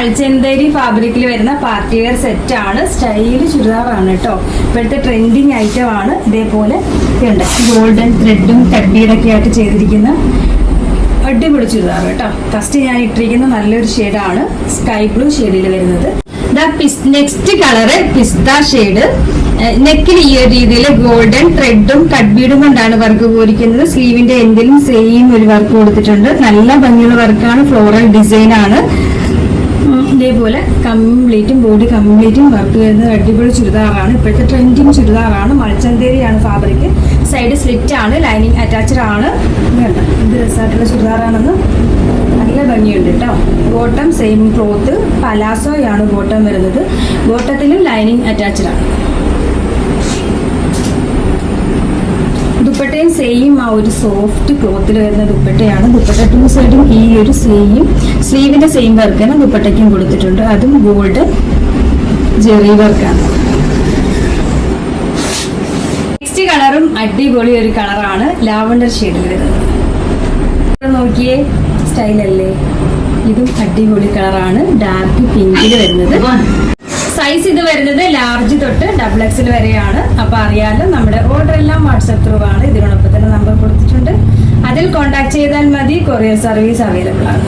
മൽച്ചന്തേരി ഫാബ്രിക്കിൽ വരുന്ന party wear set ആണ്. സ്റ്റൈല് ചുരിദാറാണ് കേട്ടോ. ഇപ്പോഴത്തെ ട്രെൻഡിങ് ഐറ്റം ആണ്. ഇതേപോലെ ഉണ്ട് ഗോൾഡൻ ത്രെഡും കഡ്ബീഡൊക്കെ ആയിട്ട് ചെയ്തിരിക്കുന്ന അടിപൊളി ചുരിദാർ കേട്ടോ. ഫസ്റ്റ് ഞാൻ ഇട്ടിരിക്കുന്ന നല്ലൊരു ഷെയ്ഡാണ് സ്കൈ ബ്ലൂ ഷെയ്ഡിൽ വരുന്നത്. നെക്സ്റ്റ് കളറ് പിസ്ത ഷെയ്ഡ്. നെക്കിൽ ഈ ഒരു രീതിയിൽ ഗോൾഡൻ ത്രെഡും കഡ്ബീഡും കൊണ്ടാണ് വർക്ക് പോയിരിക്കുന്നത്. സ്ലീവിന്റെ എൻഡിലും സെയിം ഒരു വർക്ക് കൊടുത്തിട്ടുണ്ട്. നല്ല ഭംഗിയുള്ള വർക്കാണ്. ഫ്ലോറൽ ഡിസൈൻ ആണ്. ഇതേപോലെ കംപ്ലീറ്റും ബോഡി കംപ്ലീറ്റും വർക്ക് വരുന്നത് അടിപൊളി ചുരിദാറാണ്. ഇപ്പോഴത്തെ ട്രെൻഡിങ് ചുരിദാറാണ്. മൽച്ചന്തേരിയാണ് ഫാബ്രിക്. സൈഡ് സ്ലിറ്റ് ആണ്. ലൈനിങ് അറ്റാച്ച്ഡ് ആണ്. ഇത് രസമായിട്ടുള്ള ചുരിദാറാണെന്ന് നല്ല ഭംഗിയുണ്ട് കേട്ടോ. ബോട്ടം സെയിം ക്ലോത്ത് പലാസോയാണ് ബോട്ടം വരുന്നത്. ബോട്ടത്തിലും ലൈനിങ് അറ്റാച്ച്ഡ് ആണ്. ദുപ്പട്ടയും സെയിം ആ ഒരു സോഫ്റ്റ് ക്ലോത്തിൽ വരുന്ന ദുപ്പട്ടയാണ്. ദുപ്പട്ട ടു സൈഡും ഈ ഒരു സ്ലീവിന്റെ സെയിം വർക്കാണ് ദുപ്പട്ടയ്ക്കും കൊടുത്തിട്ടുണ്ട്. അതും ഗോൾഡ് ജെറി വർക്കാണ്. നെക്സ്റ്റ് കളറും അടിപൊളി ഒരു കളറാണ്. ലാവണ്ടർ ഷെയ്ഡിൽ വരുന്നത്. നോക്കിയേ സ്റ്റൈലല്ലേ. ഇതും അടിപൊളി കളറാണ്. ഡാർക്ക് പിങ്കിൽ വരുന്നത്. സൈസ് ഇത് വരുന്നത് ലാർജ് തൊട്ട് XXL വരെയാണ്. അപ്പൊ അറിയാലോ, നമ്മുടെ ഓർഡർ എല്ലാം വാട്സ്ആപ്പ് ത്രൂ ആണ്. ഇതിനോടൊപ്പം തന്നെ നമ്പർ കൊടുത്തിട്ടുണ്ട്. അതിൽ കോൺടാക്ട് ചെയ്താൽ മതി. കൊറിയർ സർവീസ് അവൈലബിൾ ആണ്.